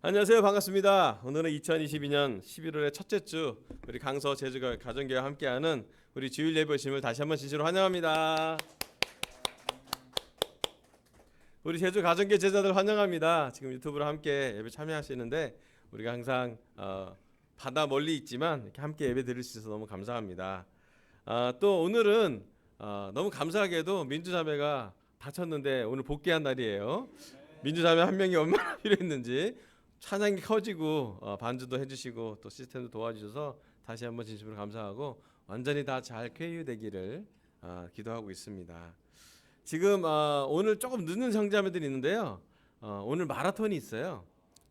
안녕하세요. 반갑습니다. 오늘은 2022년 11월의 첫째 주 우리 강서 제주가 가정교회와 함께하는 우리 주일 예배 오심을 다시 한번 진심으로 환영합니다. 우리 제주 가정교회 제자들 환영합니다. 지금 유튜브로 함께 예배 참여하시는데 우리가 항상 바다 멀리 있지만 이렇게 함께 예배 드릴 수 있어서 너무 감사합니다. 또 오늘은 너무 감사하게도 민주자매가 다쳤는데 오늘 복귀한 날이에요. 민주자매 한 명이 얼마나 필요했는지 찬양이 커지고 반주도 해주시고 또 시스템도 도와주셔서 다시 한번 진심으로 감사하고 완전히 다 잘 쾌유되기를 기도하고 있습니다. 지금 오늘 조금 늦는 형제자매들이 있는데요. 오늘 마라톤이 있어요.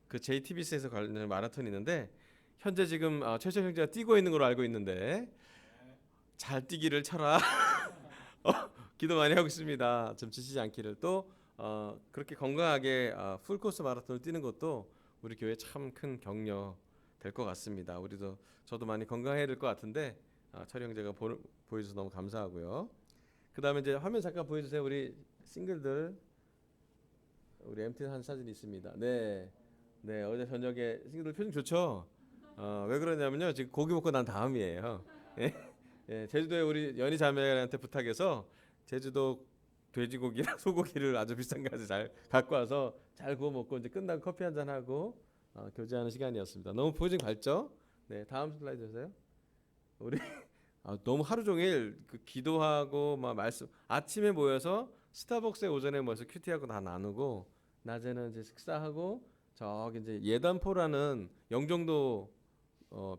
그 JTBC에서 관련된 마라톤이 있는데 현재 지금 최정 형제가 뛰고 있는 걸로 알고 있는데 잘 뛰기를 쳐라. 기도 많이 하고 있습니다. 좀 지치지 않기를. 또 그렇게 건강하게 풀코스 마라톤을 뛰는 것도 우리 교회 참 큰 격려 될 것 같습니다. 저도 많이 건강해야 될 것 같은데 철이 형제가 보여줘서 너무 감사하고요. 그 다음에 이제 화면 잠깐 보여주세요. 우리 싱글들 우리 MT 한 사진이 있습니다. 네, 어제 저녁에 싱글들 표정 좋죠? 왜 그러냐면요. 지금 고기 먹고 난 다음이에요. 예, 제주도에 우리 연희 자매한테 부탁해서 제주도 돼지고기랑 소고기를 아주 비싼 가지 잘 갖고 와서 잘 구워 먹고 이제 끝나고 커피 한잔 하고 교제하는 시간이었습니다. 너무 포징 밝죠? 네, 다음 슬라이드 주세요. 우리 너무 하루 종일 그 기도하고 막 말씀 아침에 모여서 스타벅스에 오전에 모여서 큐티하고 다 나누고 낮에는 이제 식사하고 저기 이제 예단포라는 영종도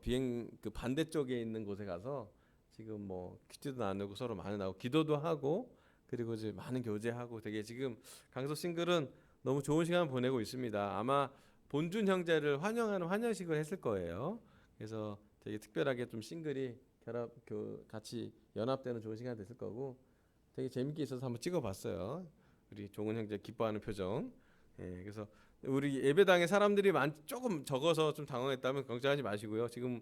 비행 그 반대쪽에 있는 곳에 가서 지금 뭐 큐티도 나누고 서로 많이 나오고 기도도 하고 그리고 이제 많은 교제하고 되게 지금 강서 싱글은 너무 좋은 시간 보내고 있습니다. 아마 본준 형제를 환영하는 환영식을 했을 거예요. 그래서 되게 특별하게 좀 싱글이 같이 연합되는 좋은 시간이 됐을 거고 되게 재밌게 있어서 한번 찍어봤어요. 우리 종은 형제 기뻐하는 표정. 예, 그래서 우리 예배당에 사람들이 조금 적어서 좀 당황했다면 걱정하지 마시고요. 지금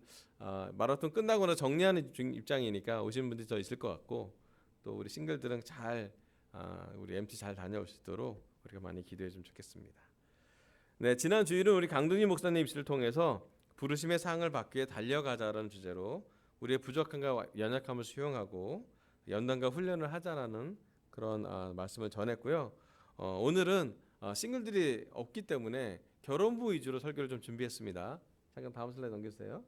마라톤 끝나고는 정리하는 입장이니까 오시는 분들이 더 있을 것 같고 또 우리 싱글들은 우리 MT 잘 다녀올 수 있도록 우리가 많이 기도해 주면 좋겠습니다. 네, 지난 주일은 우리 강동희 목사님 입시를 통해서 부르심의 상을 받기 위해 달려가자라는 주제로 우리의 부족함과 연약함을 수용하고 연단과 훈련을 하자라는 그런 말씀을 전했고요. 오늘은 싱글들이 없기 때문에 결혼부 위주로 설교를 좀 준비했습니다. 잠깐 다음 슬라이드 넘겨주세요.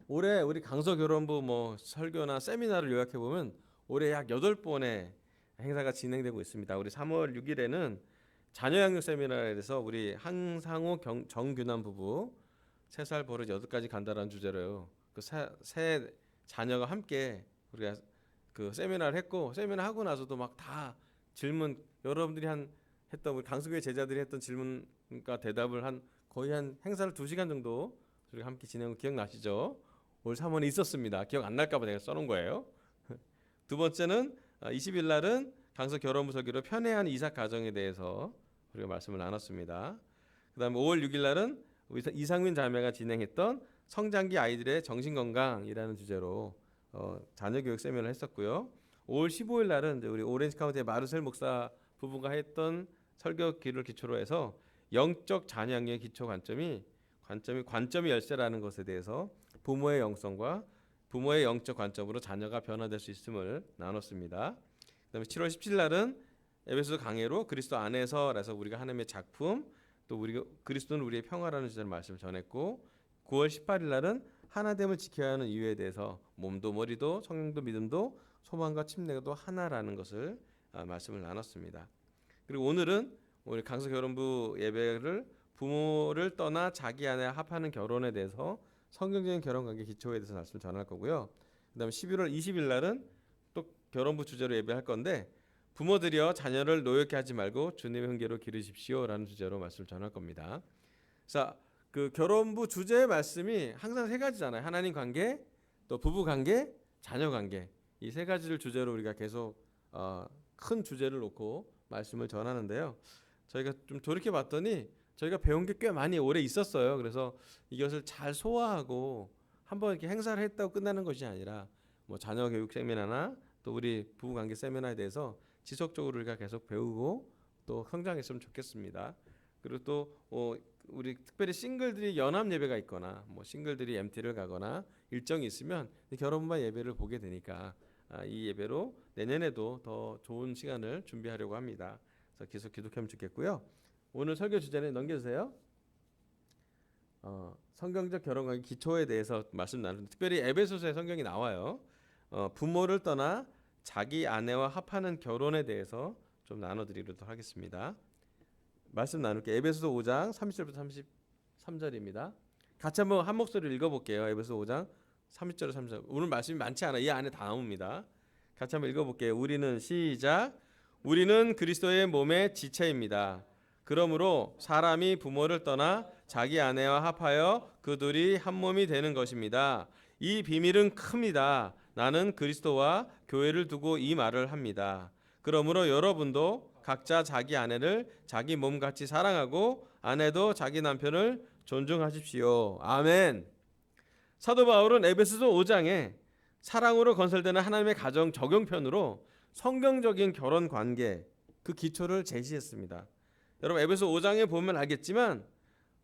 올해 우리 강서 결혼부 뭐 설교나 세미나를 요약해 보면 올해 약 8번의 행사가 진행되고 있습니다. 우리 3월 6일에는 자녀 양육 세미나에 대해서 우리 한상호 정규남 부부 3살 버릇 8가지 간다라는 주제로요. 그 세 자녀가 함께 우리가 그 세미나를 했고 세미나 하고 나서도 막 다 질문 여러분들이 했던 우리 강서교회 제자들이 했던 질문과 대답을 거의 한 행사를 2시간 정도 우리가 함께 진행한 거 기억나시죠? 올 3월에 있었습니다. 기억 안 날까봐 제가 써놓은 거예요. 두 번째는 20일 날은 강서 결혼부 설교로 편애한 이삭 가정에 대해서 우리가 말씀을 나눴습니다. 그다음에 5월 6일 날은 우리 이상민 자매가 진행했던 성장기 아이들의 정신건강이라는 주제로 자녀 교육 세미나를 했었고요. 5월 15일 날은 우리 오렌지 카운티의 마르셀 목사 부부가 했던 설교기를 기초로 해서 영적 자녀의 기초 관점이 열쇠라는 것에 대해서 부모의 영성과 부모의 영적 관점으로 자녀가 변화될 수 있음을 나눴습니다. 그다음에 7월 17일 날은 에베소 강해로 그리스도 안에서라서 우리가 하나님의 작품 또 그리스도는 우리의 평화라는 주제로 말씀을 전했고 9월 18일 날은 하나됨을 지켜야 하는 이유에 대해서 몸도 머리도 성령도 믿음도 소망과 침례도 하나라는 것을 말씀을 나눴습니다. 그리고 오늘은 우리 강서 결혼부 예배를 부모를 떠나 자기 아내 합하는 결혼에 대해서 성경적인 결혼관계 기초에 대해서 말씀을 전할 거고요. 그다음에 11월 20일 날은 또 결혼부 주제로 예배할 건데 부모들이여 자녀를 노엽게 하지 말고 주님의 훈계로 기르십시오라는 주제로 말씀을 전할 겁니다. 자, 그 결혼부 주제의 말씀이 항상 3가지잖아요. 하나님 관계, 또 부부 관계, 자녀 관계. 이 3가지를 주제로 우리가 계속 큰 주제를 놓고 말씀을 전하는데요. 저희가 좀 돌이켜 봤더니 저희가 배운 게 꽤 많이 오래 있었어요. 그래서 이것을 잘 소화하고 한번 이렇게 행사를 했다고 끝나는 것이 아니라 뭐 자녀 교육 세미나나 또 우리 부부 관계 세미나에 대해서 지속적으로 우리가 계속 배우고 또 성장했으면 좋겠습니다. 그리고 또 우리 특별히 싱글들이 연합 예배가 있거나 뭐 싱글들이 MT를 가거나 일정이 있으면 결혼부만 예배를 보게 되니까 이 예배로 내년에도 더 좋은 시간을 준비하려고 합니다. 그래서 계속 기도하면 좋겠고요. 오늘 설교 주제는 넘겨주세요. 성경적 결혼관계 기초에 대해서 말씀 나누는데 특별히 에베소서에 성경이 나와요. 부모를 떠나 자기 아내와 합하는 결혼에 대해서 좀 나눠드리도록 하겠습니다. 말씀 나눌게요. 에베소서 5장 30절부터 33절입니다. 같이 한번 한 목소리로 읽어볼게요. 에베소서 5장 30절 33절. 오늘 말씀이 많지 않아 이 안에 다 나옵니다. 같이 한번 읽어볼게요. 우리는 시작. 우리는 그리스도의 몸의 지체입니다. 그러므로 사람이 부모를 떠나 자기 아내와 합하여 그 둘이 한 몸이 되는 것입니다. 이 비밀은 큽니다. 나는 그리스도와 교회를 두고 이 말을 합니다. 그러므로 여러분도 각자 자기 아내를 자기 몸같이 사랑하고 아내도 자기 남편을 존중하십시오. 아멘. 사도 바울은 에베소서 5장에 사랑으로 건설되는 하나님의 가정 적용편으로 성경적인 결혼 관계 그 기초를 제시했습니다. 여러분 에베소 5장에 보면 알겠지만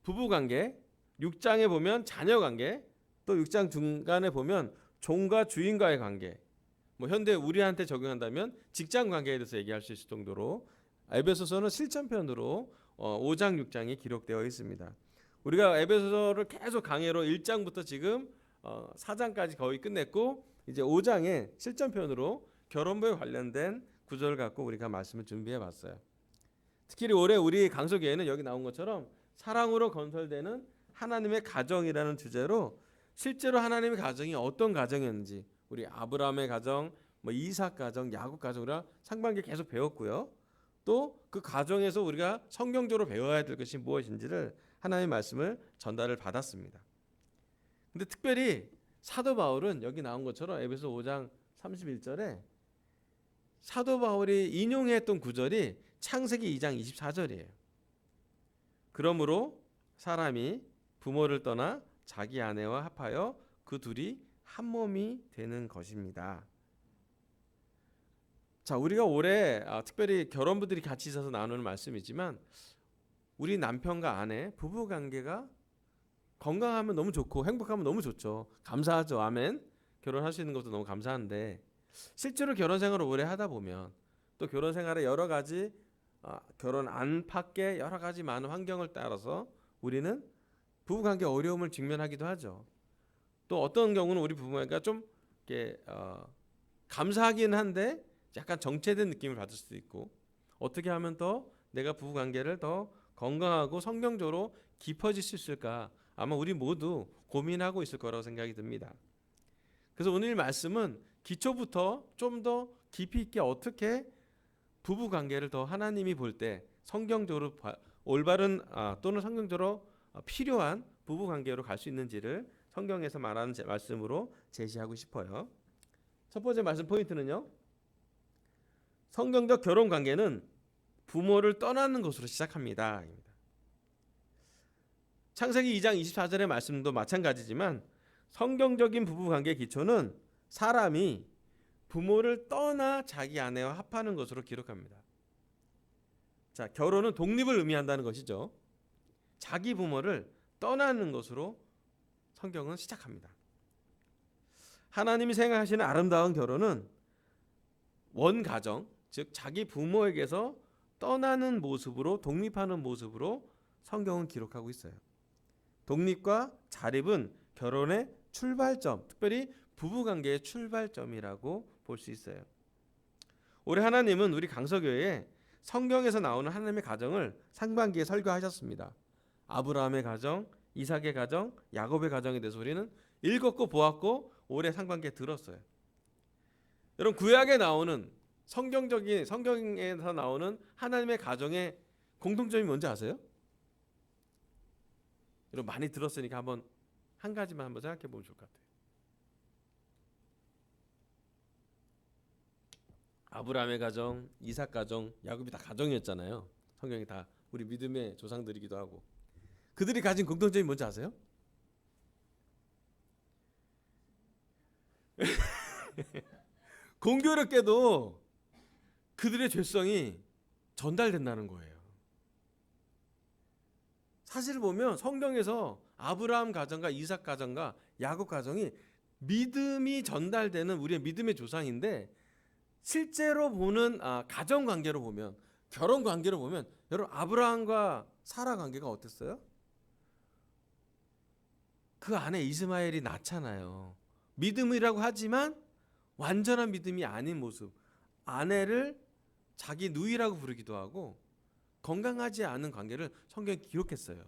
부부 관계, 6장에 보면 자녀 관계, 또 6장 중간에 보면 종과 주인과의 관계, 뭐 현대 우리한테 적용한다면 직장 관계에 대해서 얘기할 수 있을 정도로 에베소서는 실전편으로 5장, 6장이 기록되어 있습니다. 우리가 에베소서를 계속 강해로 1장부터 지금 4장까지 거의 끝냈고 이제 5장에 실전편으로 결혼부에 관련된 구절을 갖고 우리가 말씀을 준비해 봤어요. 특히 올해 우리 강서교회는 여기 나온 것처럼 사랑으로 건설되는 하나님의 가정이라는 주제로 실제로 하나님의 가정이 어떤 가정이었는지 우리 아브라함의 가정, 뭐 이삭 가정, 야곱 가정 우리가 상반기에 계속 배웠고요. 또 그 가정에서 우리가 성경적으로 배워야 될 것이 무엇인지를 하나님의 말씀을 전달을 받았습니다. 근데 특별히 사도 바울은 여기 나온 것처럼 에베소 5장 31절에 사도 바울이 인용했던 구절이 창세기 2장 24절이에요. 그러므로 사람이 부모를 떠나 자기 아내와 합하여 그 둘이 한 몸이 되는 것입니다. 자, 우리가 올해 특별히 결혼부들이 같이 있어서 나누는 말씀이지만 우리 남편과 아내 부부 관계가 건강하면 너무 좋고 행복하면 너무 좋죠. 감사하죠. 아멘. 결혼할 수 있는 것도 너무 감사한데 실제로 결혼 생활을 오래 하다 보면 또 결혼 생활에 여러 가지 결혼 안팎의 여러 가지 많은 환경을 따라서 우리는 부부 관계 어려움을 직면하기도 하죠. 또 어떤 경우는 우리 부부가 좀 이렇게 감사하긴 한데 약간 정체된 느낌을 받을 수도 있고 어떻게 하면 더 내가 부부 관계를 더 건강하고 성경적으로 깊어질 수 있을까 아마 우리 모두 고민하고 있을 거라고 생각이 듭니다. 그래서 오늘 말씀은 기초부터 좀 더 깊이 있게 어떻게 부부 관계를 더 하나님이 볼 때 성경적으로 올바른 또는 성경적으로 필요한 부부 관계로 갈 수 있는지를 성경에서 말하는 말씀으로 제시하고 싶어요. 첫 번째 말씀 포인트는요. 성경적 결혼 관계는 부모를 떠나는 것으로 시작합니다. 창세기 2장 24절의 말씀도 마찬가지지만 성경적인 부부 관계 기초는 사람이 부모를 떠나 자기 아내와 합하는 것으로 기록합니다. 자, 결혼은 독립을 의미한다는 것이죠. 자기 부모를 떠나는 것으로 성경은 시작합니다. 하나님이 생각하시는 아름다운 결혼은 원가정, 즉 자기 부모에게서 떠나는 모습으로 독립하는 모습으로 성경은 기록하고 있어요. 독립과 자립은 결혼의 출발점, 특별히 부부관계의 출발점이라고 볼 수 있어요. 올해 하나님은 우리 강서교회에 성경에서 나오는 하나님의 가정을 상반기에 설교하셨습니다. 아브라함의 가정, 이삭의 가정, 야곱의 가정에 대해서 우리는 읽었고 보았고 올해 상반기에 들었어요. 여러분 구약에 나오는 성경에서 나오는 하나님의 가정의 공통점이 뭔지 아세요? 여러분 많이 들었으니까 한번 한 가지만 한번 생각해 보면 좋을 것 같아요. 아브라함의 가정, 이삭 가정, 야곱이 다 가정이었잖아요. 성경이 다 우리 믿음의 조상들이기도 하고. 그들이 가진 공통점이 뭔지 아세요? 공교롭게도 그들의 죄성이 전달된다는 거예요. 사실 보면 성경에서 아브라함 가정과 이삭 가정과 야곱 가정이 믿음이 전달되는 우리의 믿음의 조상인데, 실제로 보는 가정 관계로 보면, 결혼 관계로 보면, 여러분 아브라함과 사라 관계가 어땠어요? 그 안에 이스마엘이 낳잖아요. 믿음이라고 하지만 완전한 믿음이 아닌 모습. 아내를 자기 누이라고 부르기도 하고 건강하지 않은 관계를 성경에 기록했어요.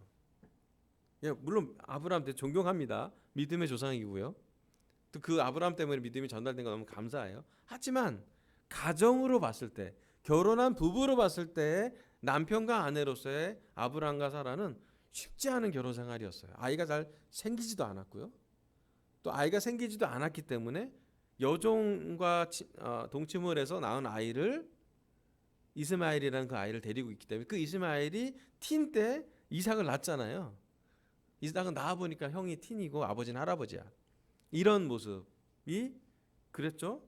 예, 물론 아브라함 때 존경합니다. 믿음의 조상이고요. 또 그 아브라함 때문에 믿음이 전달된 거 너무 감사해요. 하지만 가정으로 봤을 때, 결혼한 부부로 봤을 때 남편과 아내로서의 아브라함과 사라는 쉽지 않은 결혼 생활이었어요. 아이가 잘 생기지도 않았고요. 또 아이가 생기지도 않았기 때문에 여종과 동침을 해서 낳은 아이를, 이스마엘이라는 그 아이를 데리고 있기 때문에 그 이스마엘이 틴 때 이삭을 낳았잖아요. 이삭은 낳아 보니까 형이 틴이고 아버지는 할아버지야. 이런 모습이 그랬죠.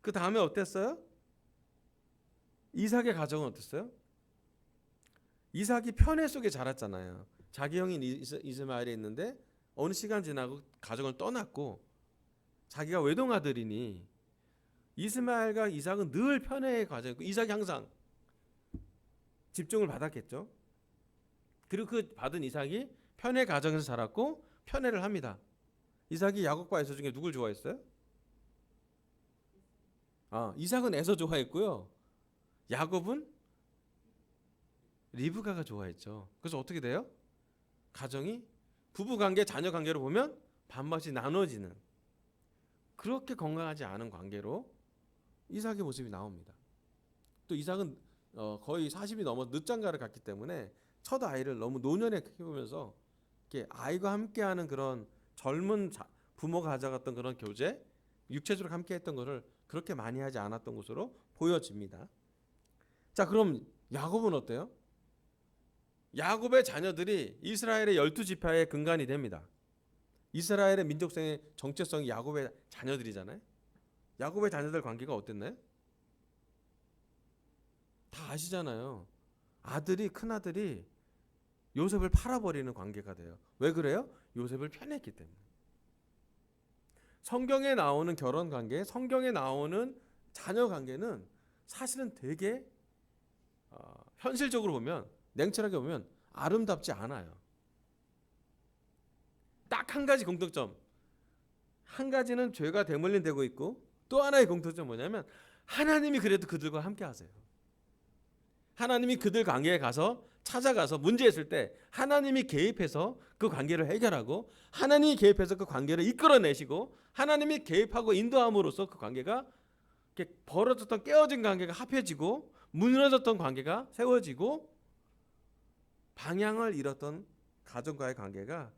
그 다음에 어땠어요? 이삭의 가정은 어땠어요? 이삭이 편애 속에 자랐잖아요. 자기 형인 이스마엘이 있는데 어느 시간 지나고 가정을 떠났고 자기가 외동아들이니 이스마엘과 이삭은 늘 편애의 과정이고 이삭이 항상 집중을 받았겠죠. 그리고 그 받은 이삭이 편애 가정에서 자랐고 편애를 합니다. 이삭이 야곱과 에서 중에 누굴 좋아했어요? 이삭은 에서 좋아했고요. 야곱은 리브가가 좋아했죠. 그래서 어떻게 돼요? 가정이 부부관계, 자녀관계로 보면 반반씩 나눠지는, 그렇게 건강하지 않은 관계로 이삭의 모습이 나옵니다. 또 이삭은 거의 40이 넘어 늦장가를 갔기 때문에 첫 아이를 너무 노년에 키우면서 이렇게 아이가 함께하는 그런 젊은 부모가 가져갔던 그런 교제, 육체적으로 함께했던 것을 그렇게 많이 하지 않았던 것으로 보여집니다. 자, 그럼 야곱은 어때요? 야곱의 자녀들이 이스라엘의 12지파의 근간이 됩니다. 이스라엘의 민족성의 정체성이 야곱의 자녀들이잖아요. 야곱의 자녀들 관계가 어땠나요? 다 아시잖아요. 큰아들이 요셉을 팔아버리는 관계가 돼요. 왜 그래요? 요셉을 편했기 때문에. 성경에 나오는 결혼 관계, 성경에 나오는 자녀 관계는 사실은 되게 현실적으로 보면, 냉철하게 보면 아름답지 않아요. 딱 한 가지 공통점, 한 가지는 죄가 대물림 되고 있고, 또 하나의 공통점 뭐냐면 하나님이 그래도 그들과 함께 하세요. 하나님이 그들 관계에 찾아가서 문제 있을 때 하나님이 개입해서 그 관계를 해결하고, 하나님이 개입해서 그 관계를 이끌어내시고, 하나님이 개입하고 인도함으로써 그 관계가 이렇게 벌어졌던 깨어진 관계가 합해지고, 무너졌던 관계가 세워지고, 방향을 잃었던 가정과의 관계가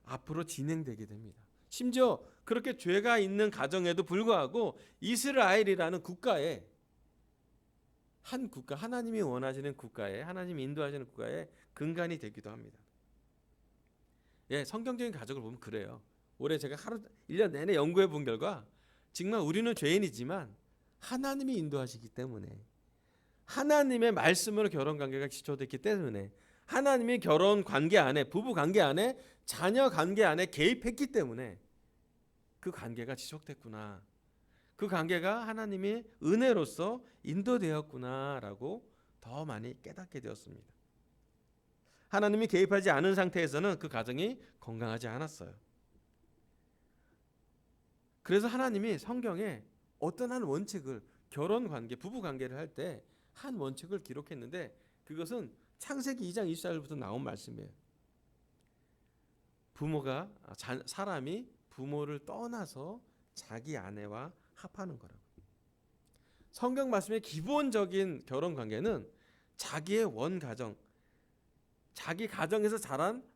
앞으로 진행되게 됩니다. 심지어 그렇게 죄가 있는 가정에도 불구하고 이스라엘이라는 국가에, 한 국가, 하나님이 원하시는 국가에, 하나님이 인도하시는 국가에 근간이 되기도 합니다. 예, 성경적인 가족을 보면 그래요. 올해 제가 1년 내내 연구해 본 결과 정말 우리는 죄인이지만 하나님이 인도하시기 때문에, 하나님의 말씀으로 결혼 관계가 기초됐기 때문에, 하나님이 결혼 관계 안에, 부부 관계 안에, 자녀 관계 안에 개입했기 때문에 그 관계가 지속됐구나, 그 관계가 하나님의 은혜로서 인도되었구나라고 더 많이 깨닫게 되었습니다. 하나님이 개입하지 않은 상태에서는 그 가정이 건강하지 않았어요. 그래서 하나님이 성경에 어떤 한 원칙을, 결혼 관계, 부부 관계를 할 때 한 원칙을 기록했는데, 그것은 창세기 2장 24절부터 나온 말씀이에요. 사람이 부모를 떠나서 자기 아내와 합하는 거라고. 성경 말씀의 기본적인 결혼 관계는 자기의 원 가정, 자기 가정에서 자란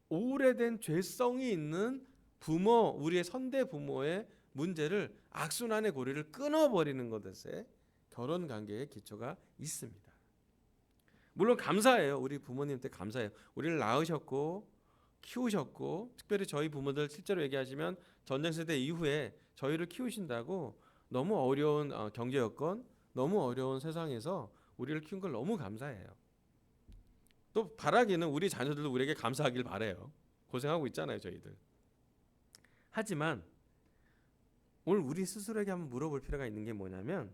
오래된 죄성이 있는 부모, 우리의 선대 부모의 문제를, 악순환의 고리를 끊어버리는 것에 결혼 관계의 기초가 있습니다. 물론 감사해요. 우리 부모님한테 감사해요. 우리를 낳으셨고 키우셨고, 특별히 저희 부모들 실제로 얘기하시면 전쟁세대 이후에 저희를 키우신다고, 너무 어려운 경제 여건, 너무 어려운 세상에서 우리를 키운 걸 너무 감사해요. 또 바라기는 우리 자녀들도 우리에게 감사하길 바래요. 고생하고 있잖아요, 저희들. 하지만 오늘 우리 스스로에게 한번 물어볼 필요가 있는 게 뭐냐면,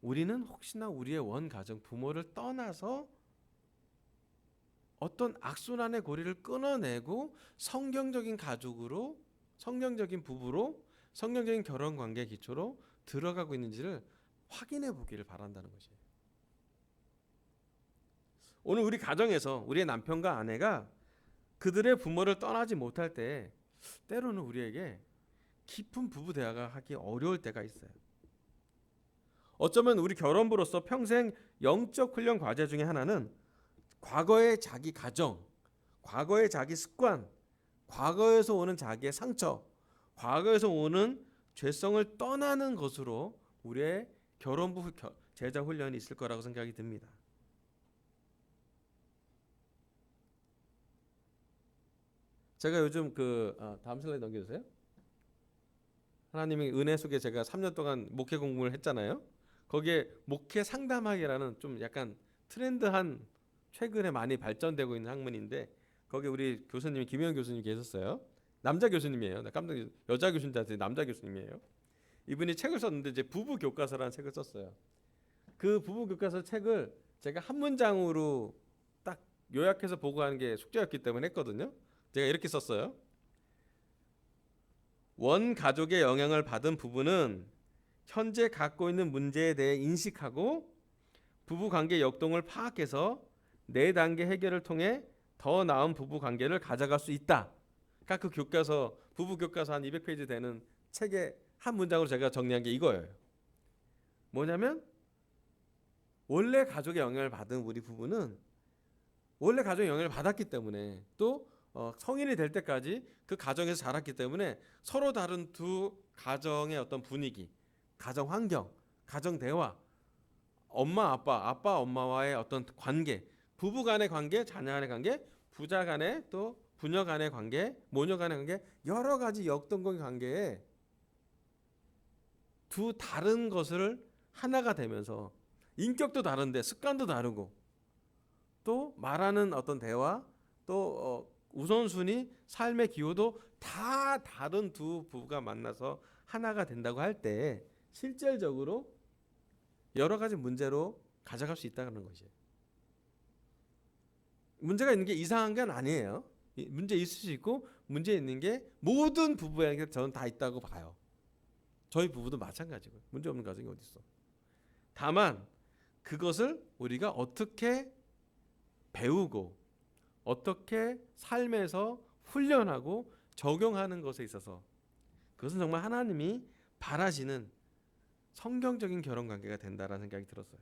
우리는 혹시나 우리의 원 가정 부모를 떠나서 어떤 악순환의 고리를 끊어내고 성경적인 가족으로, 성경적인 부부로, 성경적인 결혼 관계 기초로 들어가고 있는지를 확인해 보기를 바란다는 것이에요. 오늘 우리 가정에서 우리의 남편과 아내가 그들의 부모를 떠나지 못할 때 때로는 우리에게 깊은 부부 대화가 하기 어려울 때가 있어요. 어쩌면 우리 결혼부로서 평생 영적 훈련 과제 중에 하나는 과거의 자기 가정, 과거의 자기 습관, 과거에서 오는 자기의 상처, 과거에서 오는 죄성을 떠나는 것으로 우리의 결혼부 제자 훈련이 있을 거라고 생각이 듭니다. 제가 요즘 다음 슬라이드 넘겨주세요. 하나님의 은혜 속에 제가 3년 동안 목회 공부를 했잖아요. 거기에 목회 상담학이라는 좀 약간 트렌드한, 최근에 많이 발전되고 있는 학문인데, 거기 우리 교수님이 김영 교수님 계셨어요. 남자 교수님이에요. 나 깜짝 여자 교수님 줄 알았더니 남자 교수님이에요. 이분이 책을 썼는데 이제 부부 교과서라는 책을 썼어요. 그 부부 교과서 책을 제가 한 문장으로 딱 요약해서 보고하는 게 숙제였기 때문에 했거든요. 제가 이렇게 썼어요. 원 가족의 영향을 받은 부부는 현재 갖고 있는 문제에 대해 인식하고 부부 관계 역동을 파악해서 4단계 해결을 통해 더 나은 부부 관계를 가져갈 수 있다. 그러니까 그 교과서, 부부 교과서 한 200페이지 되는 책의 한 문장으로 제가 정리한 게 이거예요. 뭐냐면, 원래 가족의 영향을 받은 우리 부부는 원래 가족의 영향을 받았기 때문에, 또 성인이 될 때까지 그 가정에서 자랐기 때문에 서로 다른 두 가정의 어떤 분위기, 가정 환경, 가정 대화, 엄마 아빠, 아빠 엄마와의 어떤 관계, 부부 간의 관계, 자녀 간의 관계, 부자 간의, 또 부녀 간의 관계, 모녀 간의 관계, 여러 가지 역동적인 관계에 두 다른 것을 하나가 되면서 인격도 다른데 습관도 다르고, 또 말하는 어떤 대화, 또 우선순위, 삶의 기호도 다 다른 두 부부가 만나서 하나가 된다고 할 때 실질적으로 여러 가지 문제로 가져갈 수 있다는 것이에요. 문제가 있는 게 이상한 건 아니에요. 문제 있을 수 있고, 문제 있는 게 모든 부부에게 저는 다 있다고 봐요. 저희 부부도 마찬가지고요. 문제 없는 가정이 어디 있어. 다만 그것을 우리가 어떻게 배우고 어떻게 삶에서 훈련하고 적용하는 것에 있어서, 그것은 정말 하나님이 바라시는 성경적인 결혼 관계가 된다라는 생각이 들었어요.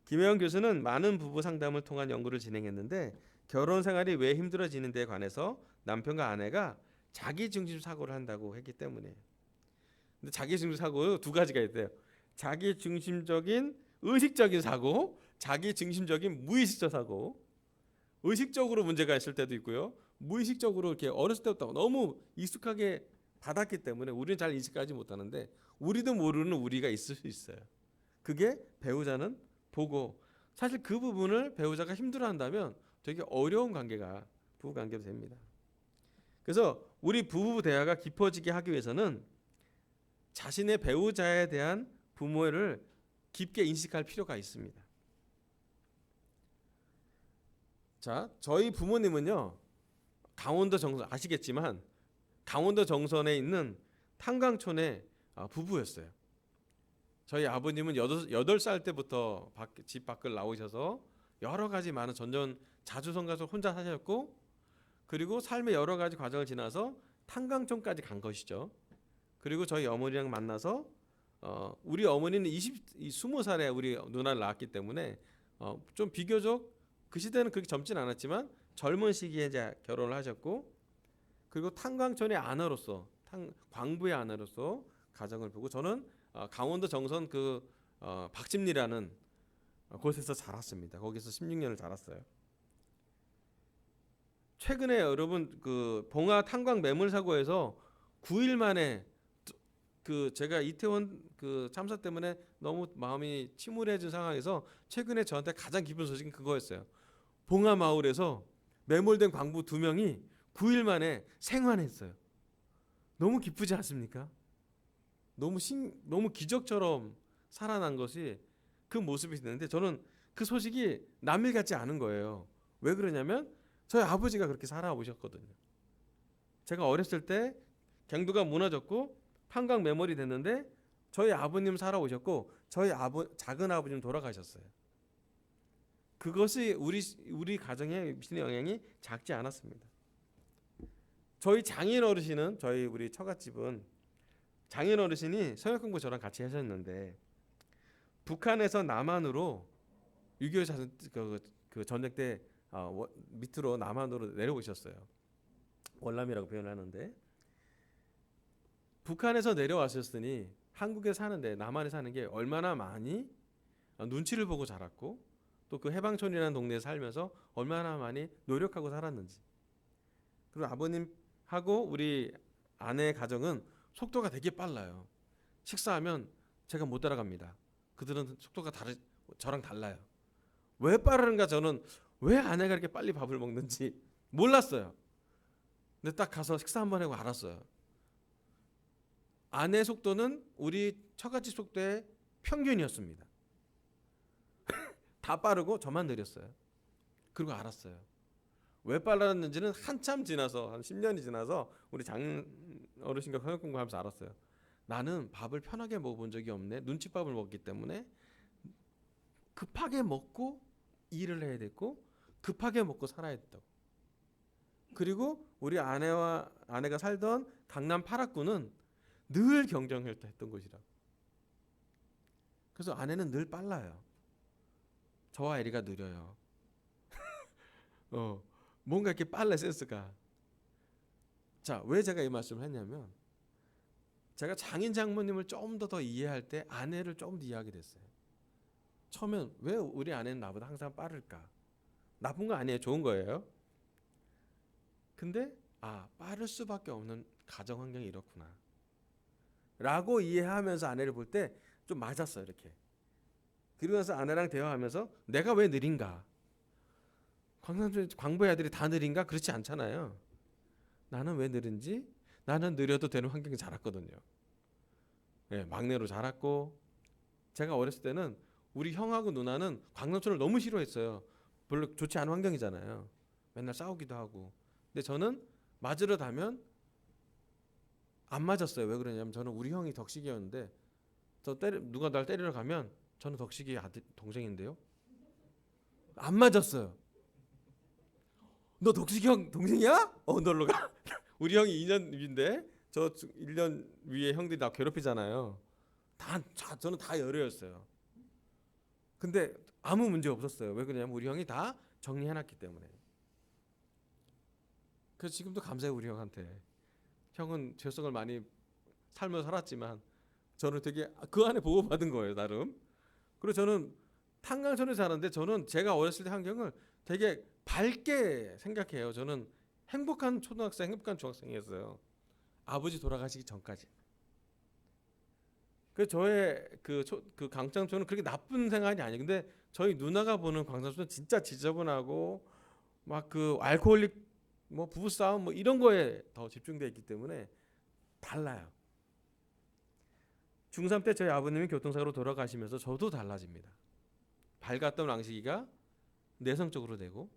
김혜영 교수는 많은 부부 상담을 통한 연구를 진행했는데, 결혼 생활이 왜 힘들어지는 데에 관해서 남편과 아내가 자기 중심 사고를 한다고 했기 때문에. 근데 자기 중심 사고 두 가지가 있대요. 자기 중심적인 의식적인 사고, 자기 중심적인 무의식적 사고. 의식적으로 문제가 있을 때도 있고요. 무의식적으로 이렇게 어렸을 때부터 너무 익숙하게 받았기 때문에 우리는 잘 인식하지 못하는데, 우리도 모르는 우리가 있을 수 있어요. 그게 배우자는 보고, 사실 그 부분을 배우자가 힘들어한다면 되게 어려운 관계가 부부 관계가 됩니다. 그래서 우리 부부 대화가 깊어지게 하기 위해서는 자신의 배우자에 대한 부모를 깊게 인식할 필요가 있습니다. 자, 저희 부모님은요, 강원도 정선 아시겠지만 강원도 정선에 있는 탄광촌의 부부였어요. 저희 아버님은 8살 때부터 집 밖을 나오셔서 여러 가지 많은 전전 자주성 가서 혼자 사셨고, 그리고 삶의 여러 가지 과정을 지나서 탄광촌까지 간 것이죠. 그리고 저희 어머니랑 만나서 우리 어머니는 20살에 우리 누나를 낳았기 때문에 좀 비교적 그 시대는 그렇게 젊진 않았지만 젊은 시기에 이제 결혼을 하셨고, 그리고 탄광촌의 아내로서, 광부의 아내로서 가정을 보고, 저는 강원도 정선 박집리라는 곳에서 자랐습니다. 거기서 16년을 자랐어요. 최근에 여러분 봉화 탄광 매물 사고에서 9일 만에 제가 이태원 그 참사 때문에 너무 마음이 침울해진 상황에서 최근에 저한테 가장 기쁜 소식은 그거였어요. 봉하마을에서 매몰된 광부 2명이 9일 만에 생還했어요. 너무 기쁘지 않습니까? 너무 기적처럼 살아난 것이 그 모습이 있는데 저는 그 소식이 남일 같지 않은 거예요. 왜 그러냐면 저희 아버지가 그렇게 살아오셨거든요. 제가 어렸을 때 경도가 무너졌고 판광 매몰이 됐는데 저희 아버님 살아오셨고 저희 작은 아버님 돌아가셨어요. 그것이 우리 가정에 미치는 영향이 작지 않았습니다. 저희 장인 어르신은 우리 처갓집은 장인 어르신이 성역 공부 저랑 같이 하셨는데 북한에서 남한으로 6.25 그 전쟁 때 밑으로 남한으로 내려오셨어요. 월남이라고 표현하는데 북한에서 내려왔었으니 한국에 사는데 남한에 사는 게 얼마나 많이 눈치를 보고 자랐고 또 그 해방촌이라는 동네에 살면서 얼마나 많이 노력하고 살았는지. 그리고 아버님하고 우리 아내 가정은 속도가 되게 빨라요. 식사하면 제가 못 따라갑니다. 그들은 속도가 저랑 달라요. 왜 빠르는가 저는 왜 아내가 이렇게 빨리 밥을 먹는지 몰랐어요. 근데 딱 가서 식사 한번 하고 알았어요. 아내 속도는 우리 처갓집 속도의 평균이었습니다. 다 빠르고 저만 느렸어요. 그리고 알았어요. 왜 빨랐는지는 한참 지나서 한 10년이 지나서 우리 장 어르신과 성역 공부하면서 알았어요. 나는 밥을 편하게 먹어본 적이 없네. 눈칫밥을 먹기 때문에 급하게 먹고 일을 해야 됐고 급하게 먹고 살아야 됐다고. 그리고 우리 아내가 살던 강남 8학구는 늘 경쟁했던 곳이라. 그래서 아내는 늘 빨라요. 저와 에리가 느려요. 뭔가 이렇게 빨라 센스가. 자, 왜 제가 이 말씀을 했냐면 제가 장인 장모님을 좀 더 이해할 때 아내를 좀 더 이해하게 됐어요. 처음엔 왜 우리 아내는 나보다 항상 빠를까? 나쁜 거 아니에요. 좋은 거예요. 근데 빠를 수밖에 없는 가정 환경이 이렇구나 라고 이해하면서 아내를 볼 때 좀 맞았어요. 이렇게. 그러면서 아내랑 대화하면서 내가 왜 느린가? 광부의 아들이 다 느린가? 그렇지 않잖아요. 나는 왜 느린지? 나는 느려도 되는 환경에 자랐거든요. 네, 막내로 자랐고 제가 어렸을 때는 우리 형하고 누나는 광남촌을 너무 싫어했어요. 별로 좋지 않은 환경이잖아요. 맨날 싸우기도 하고. 근데 저는 맞으러 가면 안 맞았어요. 왜 그러냐면 저는 우리 형이 덕식이었는데 누가 날 때리러 가면 저는 덕식이 아들 동생인데요. 안 맞았어요. 너 덕식이 형 동생이야? 널로 가. 우리 형이 2년 위인데 저 1년 위에 형들이 나 괴롭히잖아요. 저는 다 열애였어요. 근데 아무 문제 없었어요. 왜 그러냐면 우리 형이 다 정리해놨기 때문에. 그래서 지금도 감사해요 우리 형한테. 형은 죄성을 많이 살면서 살았지만 저는 되게 그 안에 보호받은 거예요 나름. 그리고 저는 탄광촌에 사는데 저는 제가 어렸을 때 환경을 되게 밝게 생각해요. 저는 행복한 초등학생, 행복한 중학생이었어요. 아버지 돌아가시기 전까지. 그 저의 그 광장촌은 그렇게 나쁜 생각이 아니에요. 근데 저희 누나가 보는 광장촌은 진짜 지저분하고 막 그 알코올릭 부부 싸움 이런 거에 더 집중되어 있기 때문에 달라요. 중3 때 저희 아버님이 교통사고로 돌아가시면서 저도 달라집니다. 밝았던 왕식이가 내성적으로 되고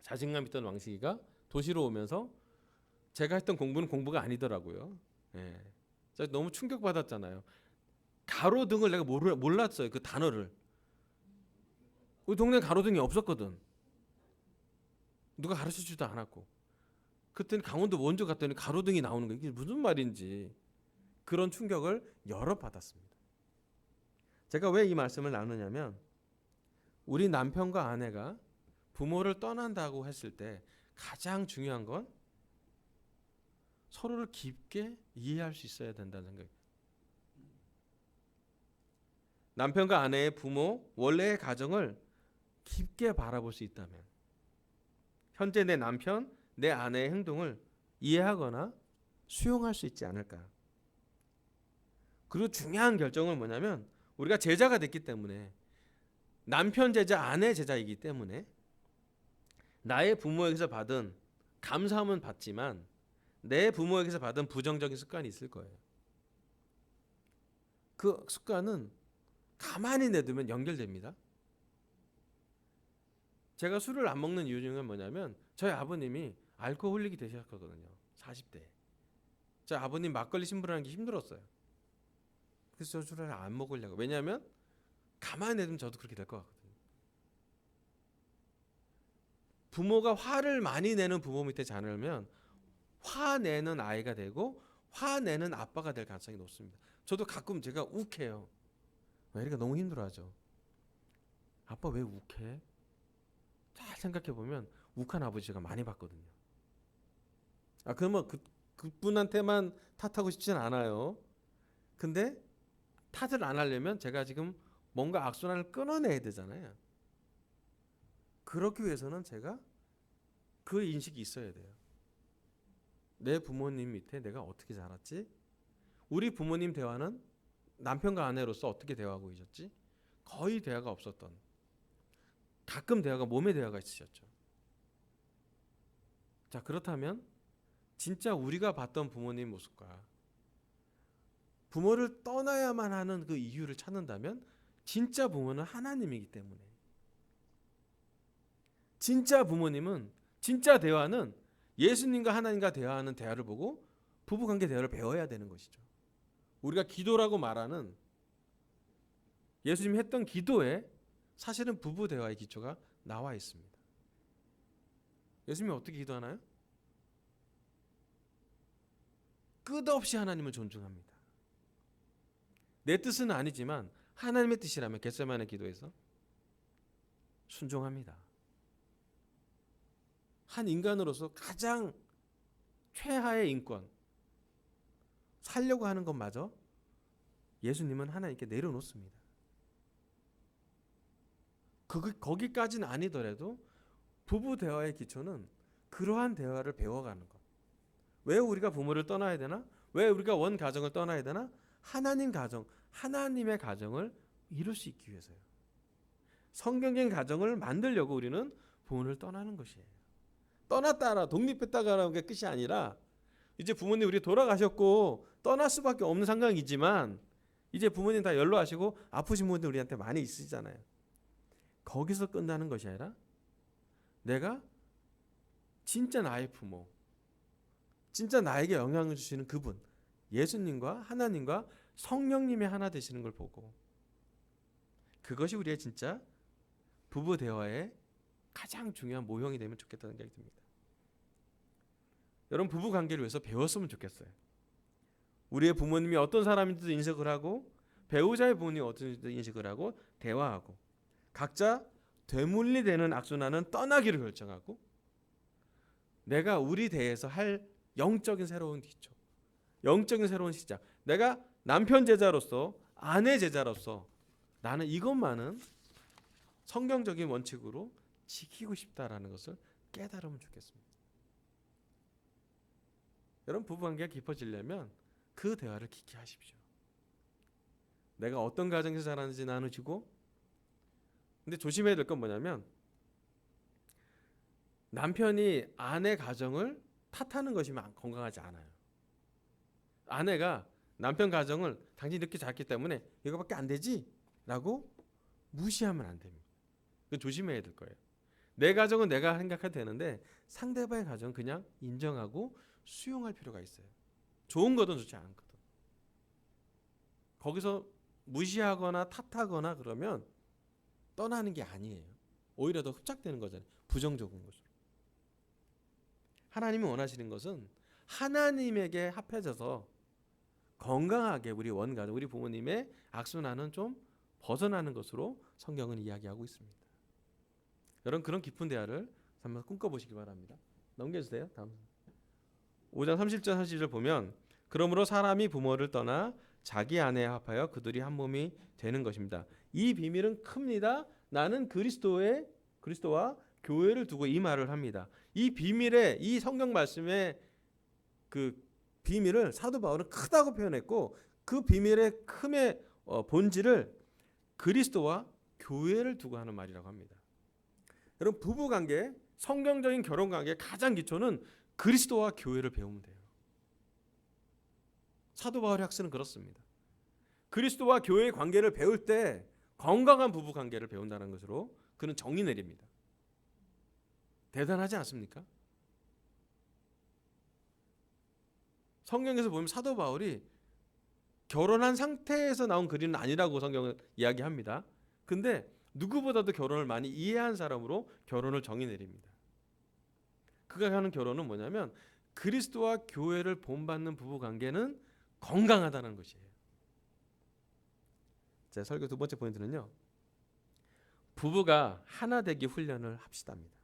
자신감 있던 왕식이가 도시로 오면서 제가 했던 공부는 공부가 아니더라고요. 예. 제가 너무 충격받았잖아요. 가로등을 내가 몰랐어요. 그 단어를. 우리 동네에 가로등이 없었거든. 누가 가르쳐주지도 않았고. 그때는 강원도 원주 갔더니 가로등이 나오는 거 이게 무슨 말인지 그런 충격을 여러 받았습니다. 제가 왜 이 말씀을 나누냐면 우리 남편과 아내가 부모를 떠난다고 했을 때 가장 중요한 건 서로를 깊게 이해할 수 있어야 된다는 생각이에요. 남편과 아내의 부모 원래의 가정을 깊게 바라볼 수 있다면 현재 내 남편, 내 아내의 행동을 이해하거나 수용할 수 있지 않을까. 그리고 중요한 결정은 뭐냐면 우리가 제자가 됐기 때문에, 남편 제자, 아내 제자이기 때문에 나의 부모에게서 받은 감사함은 받지만 내 부모에게서 받은 부정적인 습관이 있을 거예요. 그 습관은 가만히 내두면 연결됩니다. 제가 술을 안 먹는 이유 중에 뭐냐면 저희 아버님이 알코올릭이 되셨거든요. 40대. 저희 아버님 막걸리 심부름하는 게 힘들었어요. 그래서 저 술을 안 먹으려고. 왜냐하면 가만히 내두면 저도 그렇게 될 것 같거든요. 부모가 화를 많이 내는 부모 밑에 자라면 화내는 아이가 되고 화내는 아빠가 될 가능성이 높습니다. 저도 가끔 제가 욱해요. 애리가 너무 힘들어하죠. 아빠 왜 욱해? 잘 생각해 보면 욱한 아버지 제가 많이 봤거든요. 그러면 그분한테만 탓하고 싶진 않아요. 근데 탓을 안 하려면 제가 지금 뭔가 악순환을 끊어내야 되잖아요. 그렇기 위해서는 제가 그 인식이 있어야 돼요. 내 부모님 밑에 내가 어떻게 자랐지? 우리 부모님 대화는 남편과 아내로서 어떻게 대화하고 계셨지? 거의 대화가 없었던, 가끔 대화가 몸의 대화가 있으셨죠. 자, 그렇다면 진짜 우리가 봤던 부모님 모습과 부모를 떠나야만 하는 그 이유를 찾는다면 진짜 부모는 하나님이기 때문에, 진짜 부모님은, 진짜 대화는 예수님과 하나님과 대화하는 대화를 보고 부부관계 대화를 배워야 되는 것이죠. 우리가 기도라고 말하는 예수님이 했던 기도에 사실은 부부 대화의 기초가 나와 있습니다. 예수님이 어떻게 기도하나요? 끝없이 하나님을 존중합니다. 내 뜻은 아니지만 하나님의 뜻이라면 겟세마네 기도에서 순종합니다. 한 인간으로서 가장 최하의 인권, 살려고 하는 것마저 예수님은 하나님께 내려놓습니다. 거기까지는 아니더라도 부부 대화의 기초는 그러한 대화를 배워가는 것. 왜 우리가 부모를 떠나야 되나? 왜 우리가 원 가정을 떠나야 되나? 하나님 가정, 하나님의 가정을 이룰 수 있기 위해서요. 성경적인 가정을 만들려고 우리는 부모를 떠나는 것이에요. 떠났다라, 독립했다가라는 게 끝이 아니라, 이제 부모님 우리 돌아가셨고 떠날 수밖에 없는 상황이지만 이제 부모님 다 연로하시고 아프신 분들 우리한테 많이 있으시잖아요. 거기서 끝나는 것이 아니라 내가 진짜 나의 부모, 진짜 나에게 영향을 주시는 그분, 예수님과 하나님과 성령님이 하나 되시는 걸 보고, 그것이 우리의 진짜 부부 대화의 가장 중요한 모형이 되면 좋겠다는 생각이 듭니다. 여러분, 부부 관계를 위해서 배웠으면 좋겠어요. 우리의 부모님이 어떤 사람인지도 인식을 하고, 배우자의 부모님이 어떤지도 인식을 하고, 대화하고, 각자 되물리되는 악순환은 떠나기를 결정하고, 내가 우리 대에서 할 영적인 새로운 기초, 영적인 새로운 시작, 내가 남편 제자로서, 아내 제자로서 나는 이것만은 성경적인 원칙으로 지키고 싶다라는 것을 깨달으면 좋겠습니다. 여러분, 부부관계가 깊어지려면 그 대화를 깊게 하십시오. 내가 어떤 가정에서 자랐는지 나누시고, 근데 조심해야 될 건 뭐냐면 남편이 아내 가정을 탓하는 것이면 건강하지 않아요. 아내가 남편 가정을 당신이 이렇게 잘했기 때문에 이거밖에 안 되지? 라고 무시하면 안 됩니다. 조심해야 될 거예요. 내 가정은 내가 생각해도 되는데 상대방의 가정은 그냥 인정하고 수용할 필요가 있어요. 좋은 거든 좋지 않거든. 거기서 무시하거나 탓하거나 그러면 떠나는 게 아니에요. 오히려 더 흡착되는 거잖아요. 부정적인 것으로. 하나님이 원하시는 것은 하나님에게 합해져서 건강하게 우리 원가족, 우리 부모님의 악순환은 좀 벗어나는 것으로 성경은 이야기하고 있습니다. 여러분, 그런 깊은 대화를 한번 꿈꿔보시기 바랍니다. 넘겨주세요. 다음 5장 30절 40절 보면, 그러므로 사람이 부모를 떠나 자기 아내에 합하여 그들이 한 몸이 되는 것입니다. 이 비밀은 큽니다. 나는 그리스도와 교회를 두고 이 말을 합니다. 이 비밀의, 이 성경 말씀의 그 비밀을 사도 바울은 크다고 표현했고, 그 비밀의 큼의 본질을 그리스도와 교회를 두고 하는 말이라고 합니다. 여러분, 부부관계, 성경적인 결혼관계의 가장 기초는 그리스도와 교회를 배우면 돼요. 사도 바울의 학설은 그렇습니다. 그리스도와 교회의 관계를 배울 때 건강한 부부관계를 배운다는 것으로 그는 정의 내립니다. 대단하지 않습니까? 성경에서 보면 사도 바울이 결혼한 상태에서 나온 글은 아니라고 성경은 이야기합니다. 근데 누구보다도 결혼을 많이 이해한 사람으로 결혼을 정의 내립니다. 그가 하는 결혼은 뭐냐면 그리스도와 교회를 본받는 부부관계는 건강하다는 것이에요. 자, 설교 두 번째 포인트는요, 부부가 하나 되기 훈련을 합시다입니다.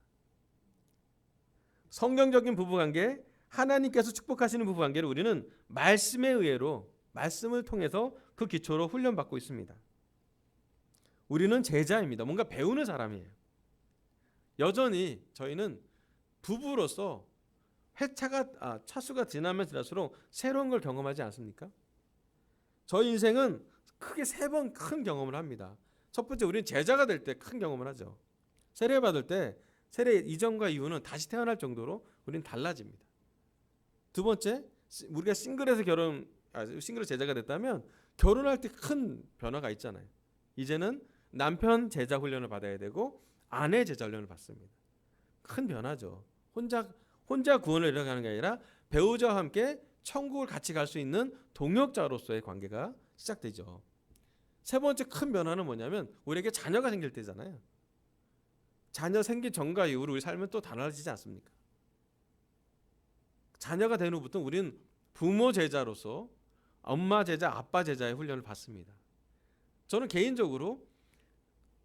성경적인 부부관계, 하나님께서 축복하시는 부부관계를 우리는 말씀에 의해로, 말씀을 통해서 그 기초로 훈련받고 있습니다. 우리는 제자입니다. 뭔가 배우는 사람이에요. 여전히 저희는 부부로서 차수가 지나면 지날수록 새로운 걸 경험하지 않습니까? 저희 인생은 크게 3번 큰 경험을 합니다. 첫 번째, 우리는 제자가 될 때 큰 경험을 하죠. 세례 받을 때 세례 이전과 이후는 다시 태어날 정도로 우리는 달라집니다. 두 번째, 우리가 싱글에서 제자가 됐다면 결혼할 때 큰 변화가 있잖아요. 이제는 남편 제자 훈련을 받아야 되고 아내 제자 훈련을 받습니다. 큰 변화죠. 혼자 구원을 이뤄가는 게 아니라 배우자와 함께 천국을 같이 갈 수 있는 동역자로서의 관계가 시작되죠. 세 번째 큰 변화는 뭐냐면 우리에게 자녀가 생길 때잖아요. 자녀 생긴 전과 이후로 우리 삶은 또 달라지지 않습니까? 자녀가 된 후부터 우리는 부모 제자로서 엄마 제자, 아빠 제자의 훈련을 받습니다. 저는 개인적으로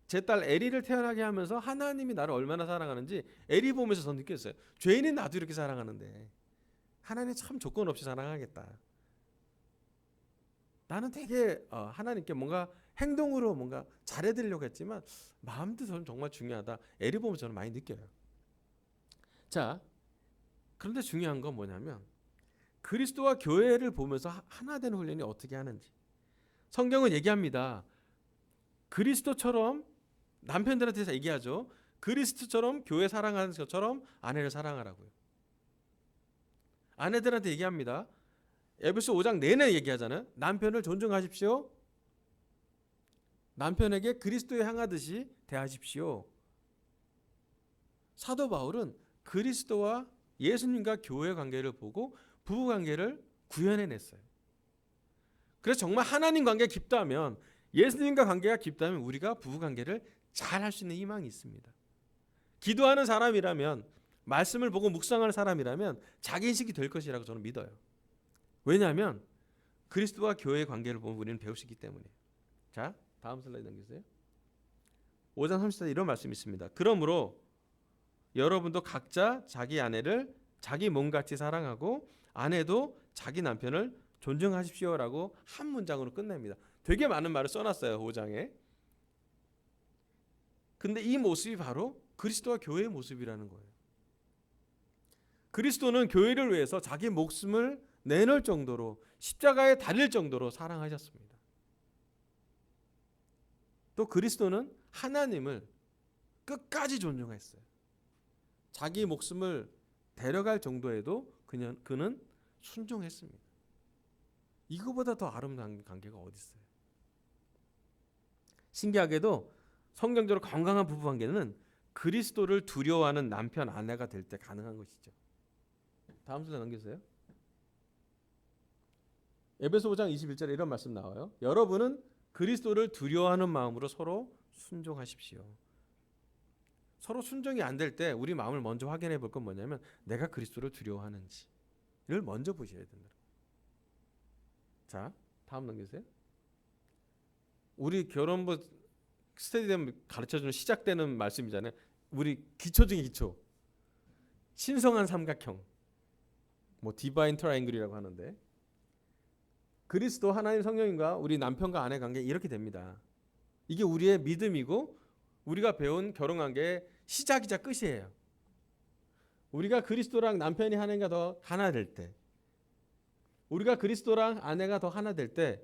제 딸 에리를 태어나게 하면서 하나님이 나를 얼마나 사랑하는지 에리 보면서 전 느꼈어요. 죄인인 나도 이렇게 사랑하는데 하나님 참 조건 없이 사랑하겠다. 나는 되게 하나님께 뭔가 행동으로 뭔가 잘해드리려고 했지만 마음도 저는 정말 중요하다. 에리 보면서 저는 많이 느껴요. 자, 그런데 중요한 건 뭐냐면 그리스도와 교회를 보면서 하나 되는 훈련이 어떻게 하는지. 성경은 얘기합니다. 그리스도처럼 남편들한테 얘기하죠. 그리스도처럼 교회 사랑하는 것처럼 아내를 사랑하라고요. 아내들한테 얘기합니다. 에베소 5장 내내 얘기하잖아요. 남편을 존중하십시오. 남편에게 그리스도에 향하듯이 대하십시오. 사도 바울은 그리스도와 예수님과 교회 관계를 보고 부부 관계를 구현해냈어요. 그래서 정말 하나님 관계가 깊다면, 예수님과 관계가 깊다면 우리가 부부 관계를 잘 할 수 있는 희망이 있습니다. 기도하는 사람이라면, 말씀을 보고 묵상하는 사람이라면 자기 인식이 될 것이라고 저는 믿어요. 왜냐하면 그리스도와 교회의 관계를 보면 우리는 배울 수 있기 때문이에요. 자, 다음 슬라이드 넘기세요. 5장 30절에 이런 말씀이 있습니다. 그러므로 여러분도 각자 자기 아내를 자기 몸같이 사랑하고 아내도 자기 남편을 존중하십시오라고 한 문장으로 끝냅니다. 되게 많은 말을 써놨어요, 5장에. 근데 이 모습이 바로 그리스도와 교회의 모습이라는 거예요. 그리스도는 교회를 위해서 자기 목숨을 내놓을 정도로, 십자가에 달릴 정도로 사랑하셨습니다. 또 그리스도는 하나님을 끝까지 존중했어요. 자기 목숨을 데려갈 정도에도 그는 순종했습니다. 이거보다 더 아름다운 관계가 어디 있어요? 신기하게도 성경적으로 건강한 부부 관계는 그리스도를 두려워하는 남편, 아내가 될 때 가능한 것이죠. 다음 슬라이드 넘기세요. 에베소 5장 21절에 이런 말씀 나와요. 여러분은 그리스도를 두려워하는 마음으로 서로 순종하십시오. 서로 순종이 안 될 때 우리 마음을 먼저 확인해 볼 건 뭐냐면 내가 그리스도를 두려워하는지를 먼저 보셔야 된다. 자, 다음 넘기세요. 우리 결혼부 스터디되면 가르쳐주는 시작되는 말씀이잖아요. 우리 기초 중에 기초. 신성한 삼각형. 디바인 트라이앵글이라고 하는데 그리스도, 하나님, 성령님과 우리 남편과 아내 관계 이렇게 됩니다. 이게 우리의 믿음이고 우리가 배운 결혼관계의 시작이자 끝이에요. 우리가 그리스도랑 남편이 하나님과 더 하나 될 때, 우리가 그리스도랑 아내가 더 하나 될 때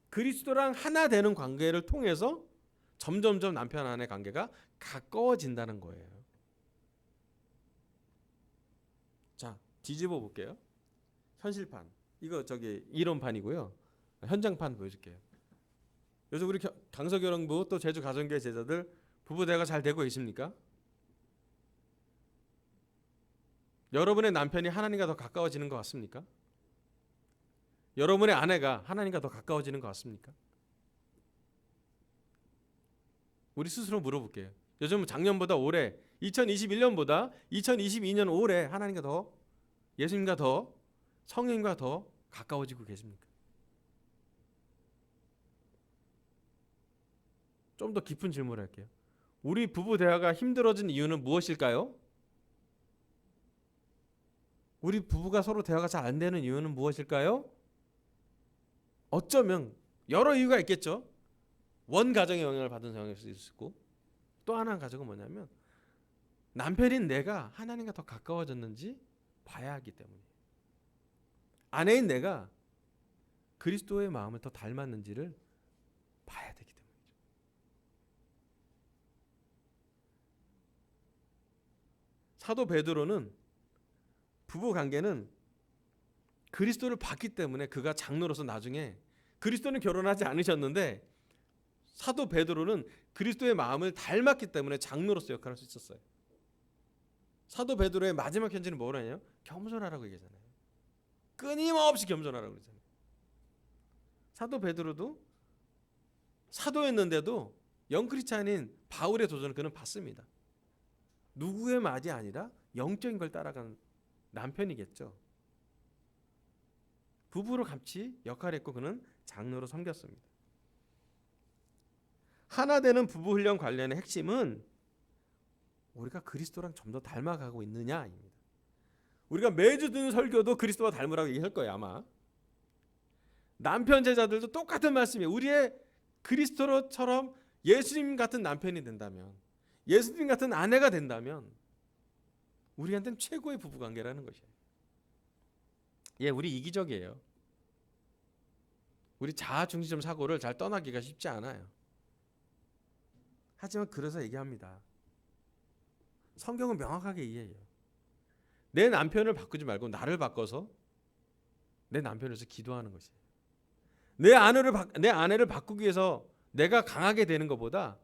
그리스도랑 하나 되는 관계를 통해서 점점점 남편 아내 관계가 가까워진다는 거예요. 자, 뒤집어 볼게요. 현실판. 이거 이론판이고요. 현장판 보여줄게요. 요즘 우리 강서교령부 또 제주 가정교회 제자들 부부 대화가 잘 되고 계십니까? 여러분의 남편이 하나님과 더 가까워지는 것 같습니까? 여러분의 아내가 하나님과 더 가까워지는 것 같습니까? 우리 스스로 물어볼게요. 요즘 작년보다 올해 2021년보다 2022년 올해 하나님과 더 예수님과 더 성령과 더 가까워지고 계십니까? 좀 더 깊은 질문을 할게요. 우리 부부 대화가 힘들어진 이유는 무엇일까요? 우리 부부가 서로 대화가 잘 안 되는 이유는 무엇일까요? 어쩌면 여러 이유가 있겠죠. 원 가정의 영향을 받은 상황일 수도 있고, 또 하나의 가정은 뭐냐면 남편인 내가 하나님과 더 가까워졌는지 봐야 하기 때문이에요. 아내인 내가 그리스도의 마음을 더 닮았는지를 봐야 되기 때문이죠. 사도 베드로는 부부 관계는 그리스도를 봤기 때문에 그가 장로로서 나중에, 그리스도는 결혼하지 않으셨는데 사도 베드로는 그리스도의 마음을 닮았기 때문에 장로로서 역할을 할 수 있었어요. 사도 베드로의 마지막 편지는 뭐라냐? 겸손하라고 얘기하잖아요. 끊임없이 겸손하라고 그러잖아요. 사도 베드로도 사도였는데도 영크리스찬인 바울의 도전을 그는 받습니다. 누구의 말이 아니라 영적인 걸 따라가는 남편이겠죠. 부부로 같이 역할을 했고 그는 장로로 섬겼습니다. 하나 되는 부부 훈련 관련의 핵심은 우리가 그리스도랑 좀 더 닮아가고 있느냐입니다. 우리가 매주 듣는 설교도 그리스도와 닮으라고 얘기할 거예요, 아마. 남편 제자들도 똑같은 말씀이에요. 우리의 그리스도처럼 예수님 같은 남편이 된다면, 예수님 같은 아내가 된다면 우리한테는 최고의 부부 관계라는 것이에요. 예, 우리 이기적이에요. 우리 자아 중심적 사고를 잘 떠나기가 쉽지 않아요. 하지만 그래서 얘기합니다. 성경은 명확하게 이해해요. 내 남편을 바꾸지 말고 나를 바꿔서 내 남편을 위해서 기도하는 것이에요. 내 아내를 바꾸기 위해서 내가 강하게 되는 것보다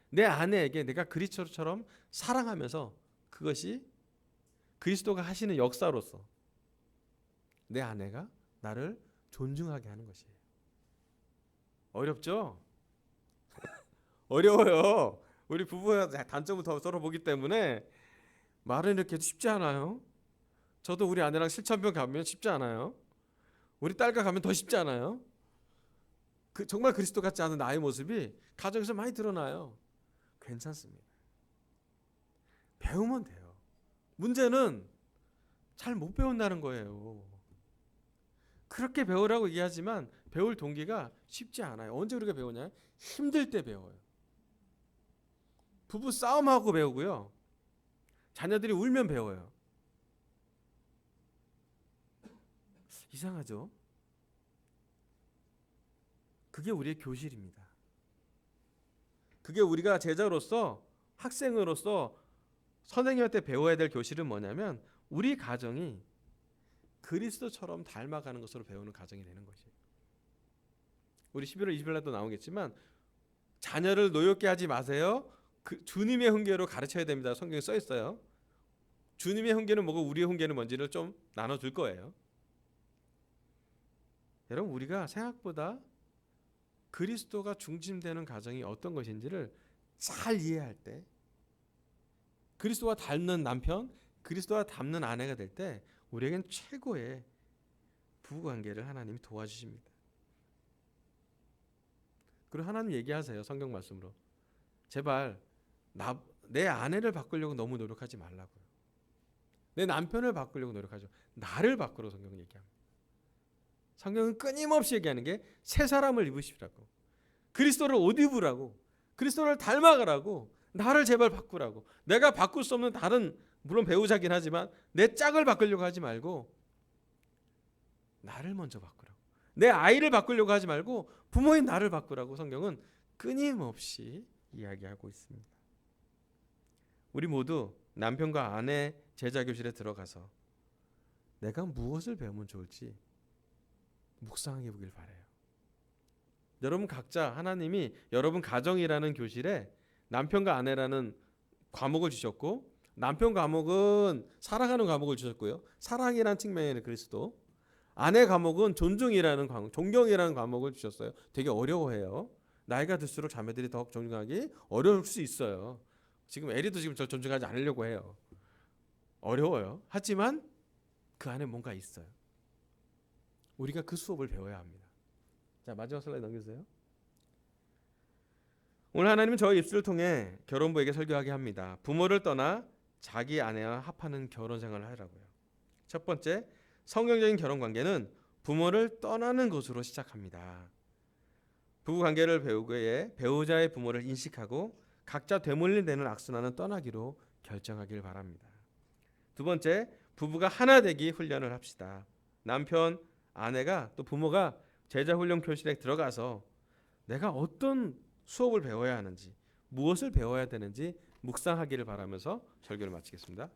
내 아내에게 내가 그리스도처럼 사랑하면서 그것이 그리스도가 하시는 역사로서 내 아내가 나를 존중하게 하는 것이에요. 어렵죠? 어려워요. 우리 부부의 단점을 더 서로 보기 때문에 말은 이렇게 해도 쉽지 않아요. 저도 우리 아내랑 실천병 가면 쉽지 않아요. 우리 딸과 가면 더 쉽지 않아요. 정말 그리스도 같지 않은 나의 모습이 가정에서 많이 드러나요. 괜찮습니다. 배우면 돼요. 문제는 잘 못 배운다는 거예요. 그렇게 배우라고 얘기하지만 배울 동기가 쉽지 않아요. 언제 우리가 배우냐? 힘들 때 배워요. 부부 싸움하고 배우고요. 자녀들이 울면 배워요. 이상하죠? 그게 우리의 교실입니다. 그게 우리가 제자로서, 학생으로서 선생님한테 배워야 될 교실은 뭐냐면 우리 가정이 그리스도처럼 닮아가는 것으로 배우는 가정이 되는 것이에요. 우리 11월 20일 날도 나오겠지만 자녀를 노엽게 하지 마세요. 주님의 훈계로 가르쳐야 됩니다. 성경에 써 있어요. 주님의 훈계는 뭐고 우리의 훈계는 뭔지를 좀 나눠줄 거예요. 여러분, 우리가 생각보다 그리스도가 중심되는 가정이 어떤 것인지를 잘 이해할 때, 그리스도와 닮는 남편, 그리스도와 닮는 아내가 될 때 우리에겐 최고의 부부관계를 하나님이 도와주십니다. 그리고 하나님 얘기하세요. 성경 말씀으로. 제발 내 아내를 바꾸려고 너무 노력하지 말라고요. 내 남편을 바꾸려고 노력하죠. 나를 바꾸라고 성경은 얘기합니다. 성경은 끊임없이 얘기하는 게 새 사람을 입으시라고, 그리스도를 옷 입으라고, 그리스도를 닮아가라고, 나를 제발 바꾸라고. 내가 바꿀 수 없는 다른, 물론 배우자긴 하지만 내 짝을 바꾸려고 하지 말고 나를 먼저 바꾸라고. 내 아이를 바꾸려고 하지 말고 부모인 나를 바꾸라고 성경은 끊임없이 이야기하고 있습니다. 우리 모두 남편과 아내 제자 교실에 들어가서 내가 무엇을 배우면 좋을지 묵상해 보길 바라요. 여러분 각자 하나님이 여러분 가정이라는 교실에 남편과 아내라는 과목을 주셨고, 남편 과목은 사랑하는 과목을 주셨고요. 사랑이라는 측면에는 그리스도, 아내 과목은 존중이라는 과목, 존경이라는 과목을 주셨어요. 되게 어려워해요. 나이가 들수록 자매들이 더 존중하기 어려울 수 있어요. 지금 에리도 지금 저 존중하지 않으려고 해요. 어려워요. 하지만 그 안에 뭔가 있어요. 우리가 그 수업을 배워야 합니다. 자, 마지막 슬라이드 넘겨주세요. 오늘 하나님은 저의 입술을 통해 결혼부에게 설교하게 합니다. 부모를 떠나 자기 아내와 합하는 결혼 생활을 하라고요. 첫 번째, 성경적인 결혼 관계는 부모를 떠나는 것으로 시작합니다. 부부 관계를 배우기 위해 배우자의 부모를 인식하고 각자 되물림되는 악순환은 떠나기로 결정하길 바랍니다. 두 번째, 부부가 하나 되기 훈련을 합시다. 남편, 아내가 또 부모가 제자 훈련 교실에 들어가서 내가 어떤 수업을 배워야 하는지, 무엇을 배워야 되는지 묵상하기를 바라면서 설교를 마치겠습니다.